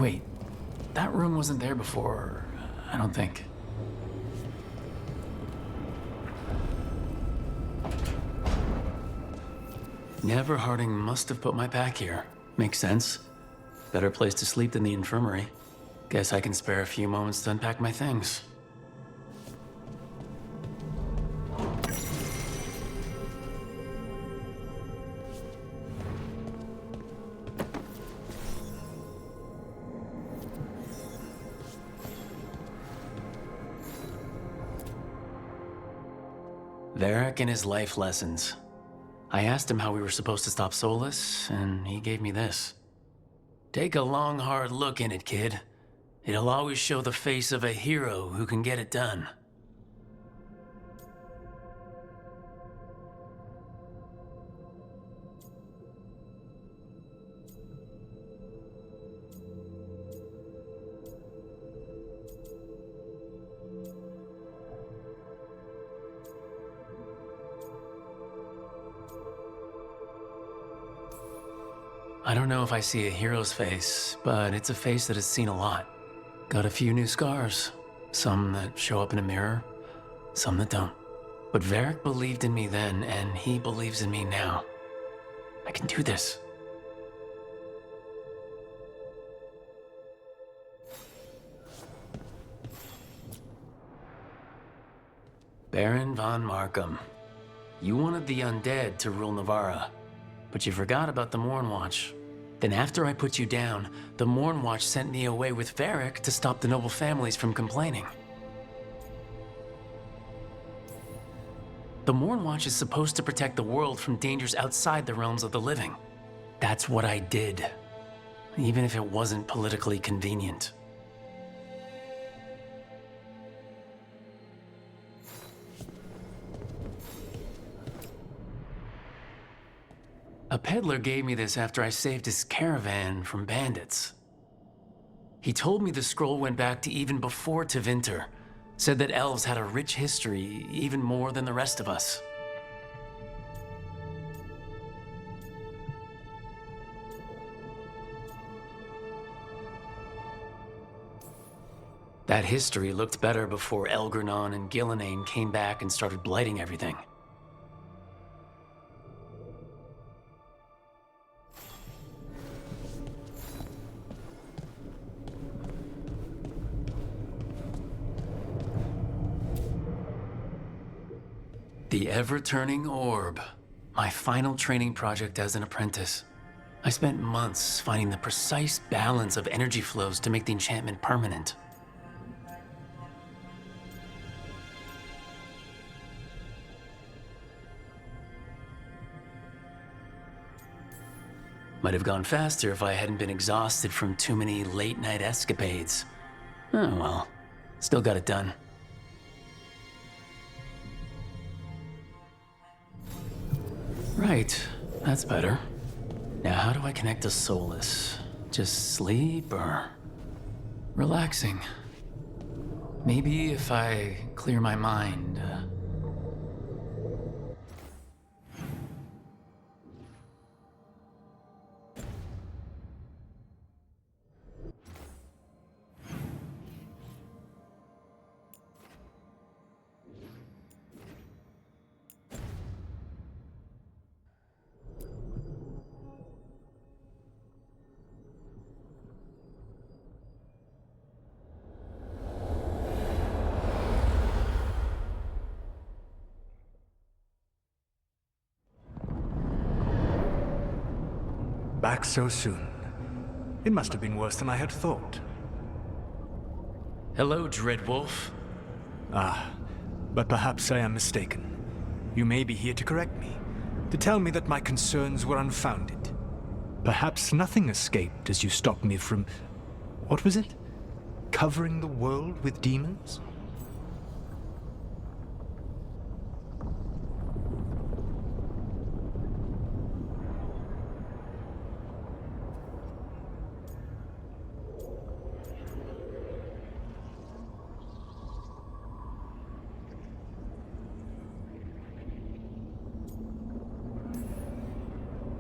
Wait, that room wasn't there before, I don't think. Neverharding must have put my pack here. Makes sense. Better place to sleep than the infirmary. Guess I can spare a few moments to unpack my things. Varric and his life lessons. I asked him how we were supposed to stop Solus, and he gave me this. Take a long, hard look in it, kid. It'll always show the face of a hero who can get it done. I don't know if I see a hero's face, but it's a face that has seen a lot. Got a few new scars. Some that show up in a mirror, some that don't. But Varric believed in me then, and he believes in me now. I can do this. Baron von Markham. You wanted the undead to rule Navarra, but you forgot about the Mornwatch. Then after I put you down, the Mornwatch sent me away with Varric to stop the noble families from complaining. The Mornwatch is supposed to protect the world from dangers outside the realms of the living. That's what I did, even if it wasn't politically convenient. A peddler gave me this after I saved his caravan from bandits. He told me the scroll went back to even before Tevinter, said that elves had a rich history, even more than the rest of us. That history looked better before Elgranon and Gillenane came back and started blighting everything. The ever-turning orb. My final training project as an apprentice. I spent months finding the precise balance of energy flows to make the enchantment permanent. Might have gone faster if I hadn't been exhausted from too many late-night escapades. Oh well, still got it done. Right, that's better. Now how do I connect to Solus? Just sleep or relaxing? Maybe if I clear my mind. Back so soon. It must have been worse than I had thought. Hello, Dreadwolf. Ah, but perhaps I am mistaken. You may be here to correct me, to tell me that my concerns were unfounded. Perhaps nothing escaped as you stopped me from... what was it? Covering the world with demons?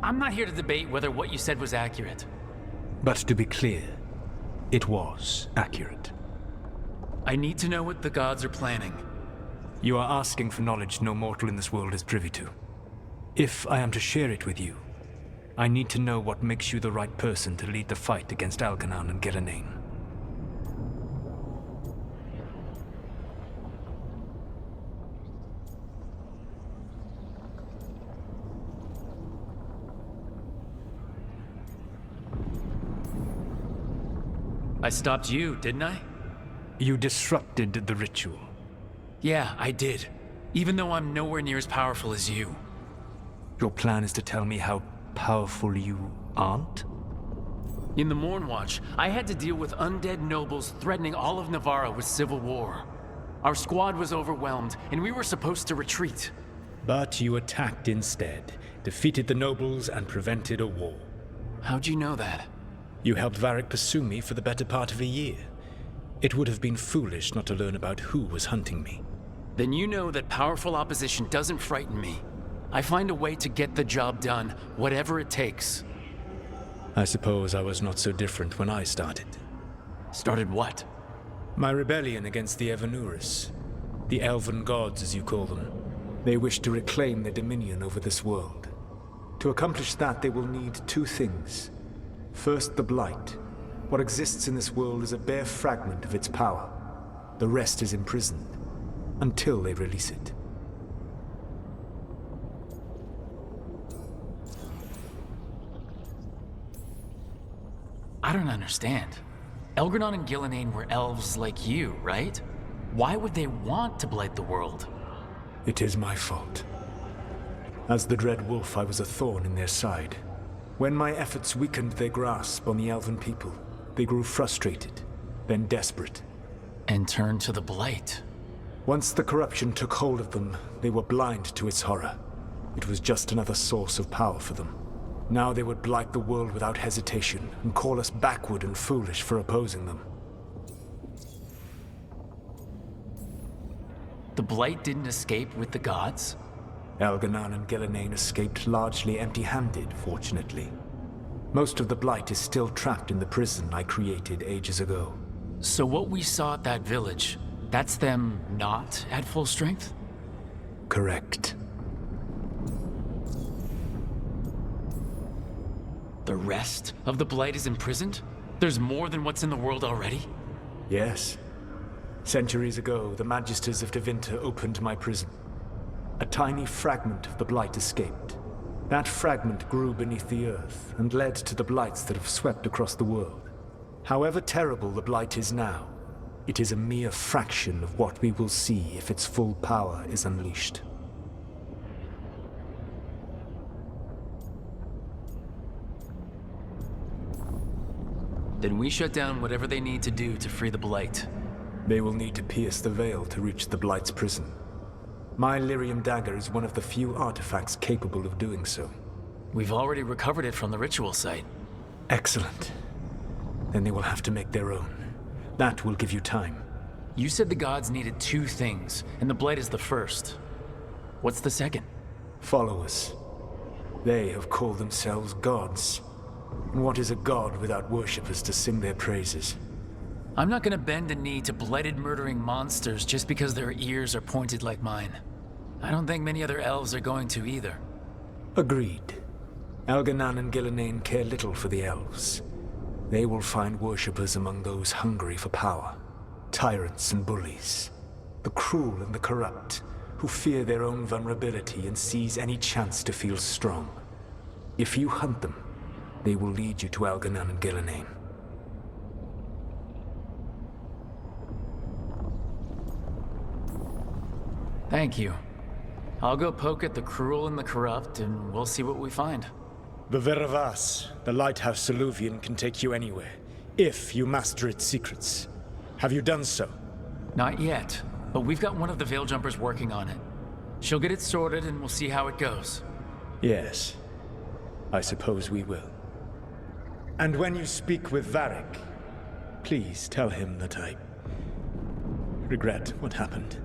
I'm not here to debate whether what you said was accurate. But to be clear, It was accurate. I need to know what the gods are planning. You are asking for knowledge no mortal in this world is privy to. If I am to share it with you, I need to know what makes you the right person to lead the fight against Algernon and Gillenane. I stopped you, didn't I? You disrupted the ritual. Yeah, I did. Even though I'm nowhere near as powerful as you. Your plan is to tell me how powerful you aren't? In the Mornwatch, I had to deal with undead nobles threatening all of Navarra with civil war. Our squad was overwhelmed, and we were supposed to retreat. But you attacked instead, defeated the nobles, and prevented a war. How'd you know that? You helped Varric pursue me for the better part of a year. It would have been foolish not to learn about who was hunting me. Then you know that powerful opposition doesn't frighten me. I find a way to get the job done, whatever it takes. I suppose I was not so different when I started. Started what? My rebellion against the Evanuris. The elven gods, as you call them. They wish to reclaim their dominion over this world. To accomplish that, they will need two things. First, the Blight. What exists in this world is a bare fragment of its power. The rest is imprisoned, until they release it. I don't understand. Algernon and Gillenane were elves like you, right? Why would they want to blight the world? It is my fault. As the Dread Wolf, I was a thorn in their side. When my efforts weakened their grasp on the elven people, they grew frustrated, then desperate. And turned to the blight. Once the corruption took hold of them, they were blind to its horror. It was just another source of power for them. Now they would blight the world without hesitation, and call us backward and foolish for opposing them. The blight didn't escape with the gods? Algernon and Gillenane escaped largely empty-handed, fortunately. Most of the Blight is still trapped in the prison I created ages ago. So what we saw at that village, that's them not at full strength? Correct. The rest of the Blight is imprisoned? There's more than what's in the world already? Yes. Centuries ago, the Magisters of Tevinter opened my prison. A tiny fragment of the Blight escaped. That fragment grew beneath the earth and led to the Blights that have swept across the world. However terrible the Blight is now, it is a mere fraction of what we will see if its full power is unleashed. Then we shut down whatever they need to do to free the Blight. They will need to pierce the veil to reach the Blight's prison. My Lyrium dagger is one of the few artifacts capable of doing so. We've already recovered it from the ritual site. Excellent. Then they will have to make their own. That will give you time. You said the gods needed two things, and the Blight is the first. What's the second? Followers. They have called themselves gods. And what is a god without worshippers to sing their praises? I'm not gonna bend a knee to blighted murdering monsters just because their ears are pointed like mine. I don't think many other elves are going to either. Agreed. Algernon and Gillenane care little for the elves. They will find worshippers among those hungry for power. Tyrants and bullies. The cruel and the corrupt, who fear their own vulnerability and seize any chance to feel strong. If you hunt them, they will lead you to Algernon and Gillenane. Thank you. I'll go poke at the cruel and the corrupt, and we'll see what we find. The Veravas, the lighthouse Soluvian, can take you anywhere, if you master its secrets. Have you done so? Not yet, but we've got one of the Veil Jumpers working on it. She'll get it sorted, and we'll see how it goes. Yes, I suppose we will. And when you speak with Varric, please tell him that I regret what happened.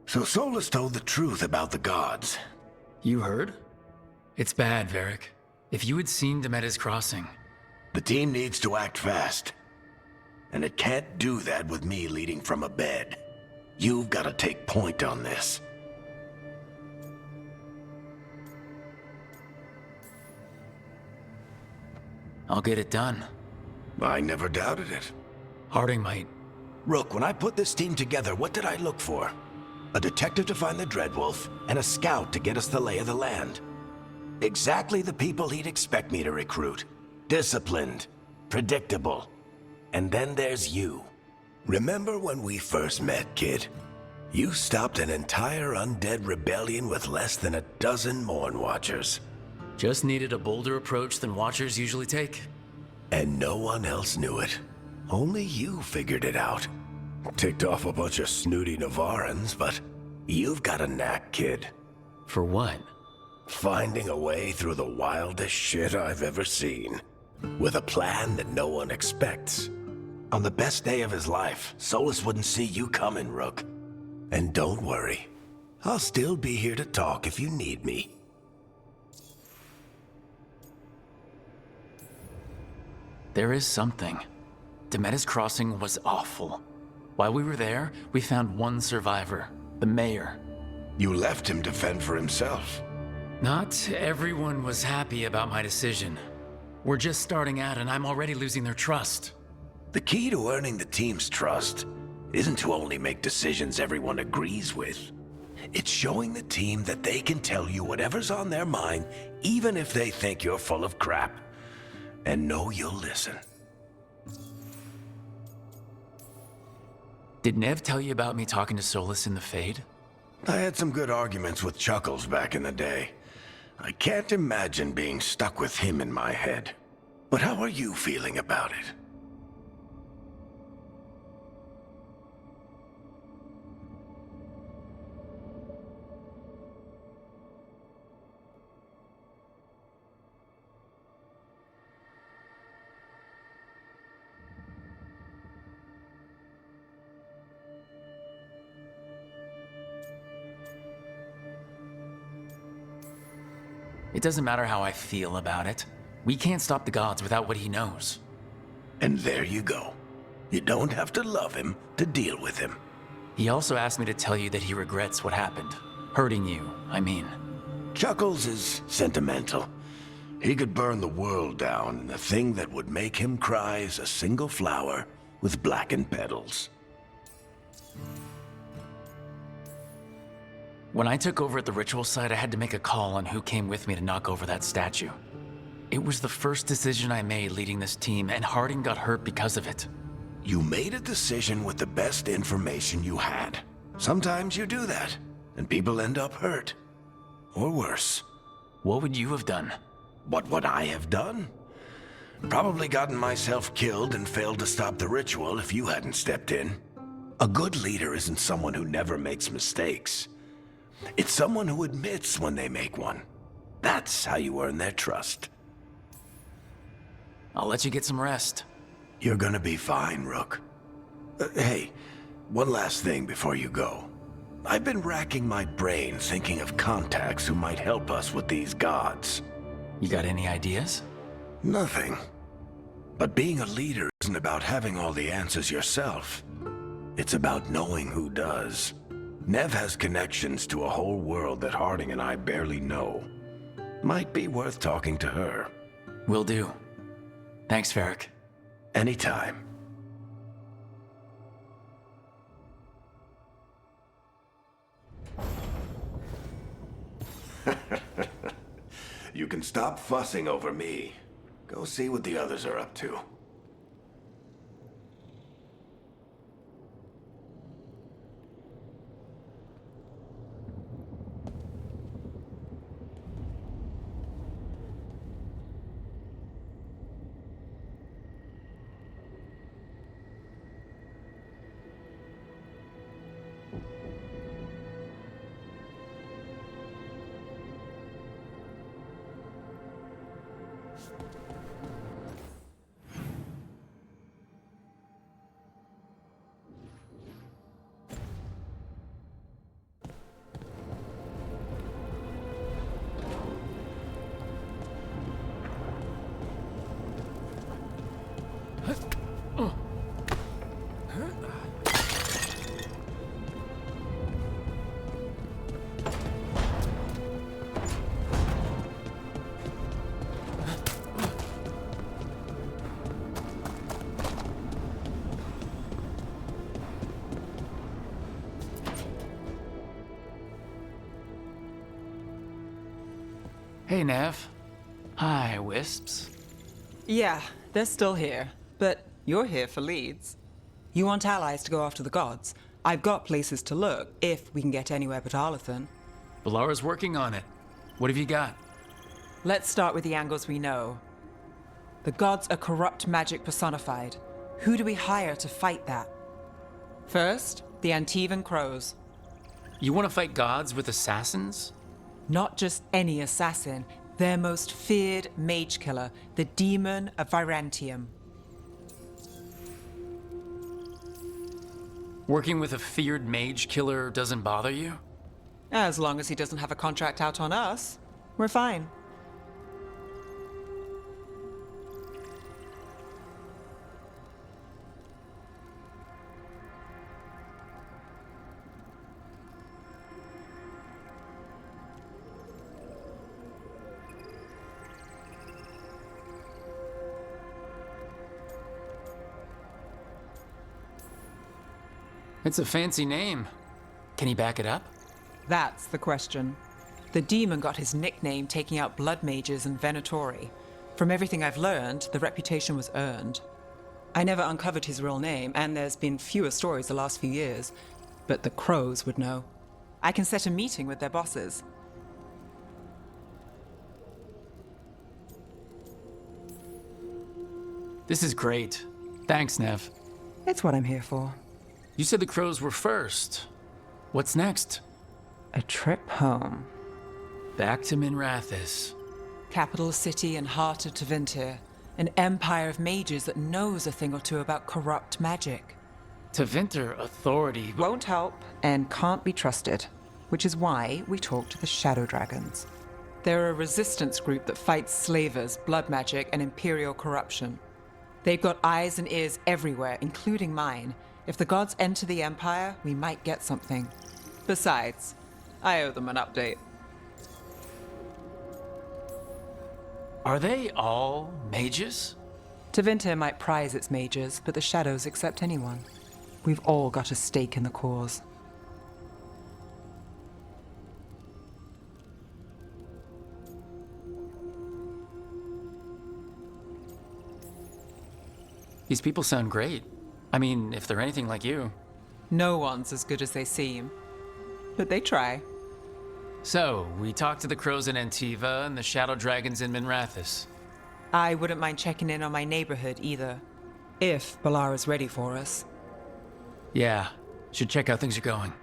So Solus told the truth about the gods. You heard? It's bad, Varric. If you had seen Demeter's crossing... The team needs to act fast. And it can't do that with me leading from a bed. You've got to take point on this. I'll get it done. I never doubted it. Harding might. Rook, when I put this team together, what did I look for? A detective to find the Dreadwolf, and a scout to get us the lay of the land. Exactly the people he'd expect me to recruit. Disciplined, predictable. And then there's you. Remember when we first met, kid? You stopped an entire undead rebellion with less than a dozen Morn Watchers. Just needed a bolder approach than Watchers usually take. And no one else knew it. Only you figured it out. Ticked off a bunch of snooty Navarrans, but you've got a knack, kid. For what? Finding a way through the wildest shit I've ever seen. With a plan that no one expects. On the best day of his life, Solus wouldn't see you coming, Rook. And don't worry. I'll still be here to talk if you need me. There is something. Demeter's crossing was awful. While we were there, we found one survivor, the mayor. You left him to fend for himself. Not everyone was happy about my decision. We're just starting out and I'm already losing their trust. The key to earning the team's trust isn't to only make decisions everyone agrees with. It's showing the team that they can tell you whatever's on their mind, even if they think you're full of crap. And know you'll listen. Did Nev tell you about me talking to Solus in the Fade? I had some good arguments with Chuckles back in the day. I can't imagine being stuck with him in my head. But how are you feeling about it? It doesn't matter how I feel about it. We can't stop the gods without what he knows. And there you go. You don't have to love him to deal with him. He also asked me to tell you that he regrets what happened. Hurting you, I mean. Chuckles is sentimental. He could burn the world down, and the thing that would make him cry is a single flower with blackened petals. When I took over at the ritual site, I had to make a call on who came with me to knock over that statue. It was the first decision I made leading this team, and Harding got hurt because of it. You made a decision with the best information you had. Sometimes you do that, and people end up hurt. Or worse. What would you have done? What would I have done? Probably gotten myself killed and failed to stop the ritual if you hadn't stepped in. A good leader isn't someone who never makes mistakes. It's someone who admits when they make one. That's how you earn their trust. I'll let you get some rest. You're gonna be fine, Rook. Hey, one last thing before you go. I've been racking my brain thinking of contacts who might help us with these gods. You got any ideas? Nothing. But being a leader isn't about having all the answers yourself. It's about knowing who does. Nev has connections to a whole world that Harding and I barely know. Might be worth talking to her. Will do. Thanks, Varric. Anytime. You can stop fussing over me. Go see what the others are up to. Hey, Nev. Hi, Wisps. Yeah, they're still here. But you're here for leads. You want allies to go after the gods? I've got places to look, if we can get anywhere but Arlathan. Balara's working on it. What have you got? Let's start with the angles we know. The gods are corrupt magic personified. Who do we hire to fight that? First, the Antivan Crows. You want to fight gods with assassins? Not just any assassin, their most feared mage killer, the Demon of Virantium. Working with a feared mage killer doesn't bother you? As long as he doesn't have a contract out on us, we're fine. It's a fancy name. Can he back it up? That's the question. The demon got his nickname taking out blood mages and Venatori. From everything I've learned, the reputation was earned. I never uncovered his real name, and there's been fewer stories the last few years. But the Crows would know. I can set a meeting with their bosses. This is great. Thanks, Nev. It's what I'm here for. You said the Crows were first. What's next? A trip home. Back to Minrathous. Capital city and heart of Tevinter. An empire of mages that knows a thing or two about corrupt magic. Tevinter authority. Won't help and can't be trusted, which is why we talk to the Shadow Dragons. They're a resistance group that fights slavers, blood magic, and imperial corruption. They've got eyes and ears everywhere, including mine. If the gods enter the Empire, we might get something. Besides, I owe them an update. Are they all mages? Tevinter might prize its mages, but the Shadows accept anyone. We've all got a stake in the cause. These people sound great. I mean, if they're anything like you. No one's as good as they seem. But they try. So, we talked to the Crows in Antiva and the Shadow Dragons in Minrathous. I wouldn't mind checking in on my neighborhood either. If Balara's ready for us. Yeah, should check how things are going.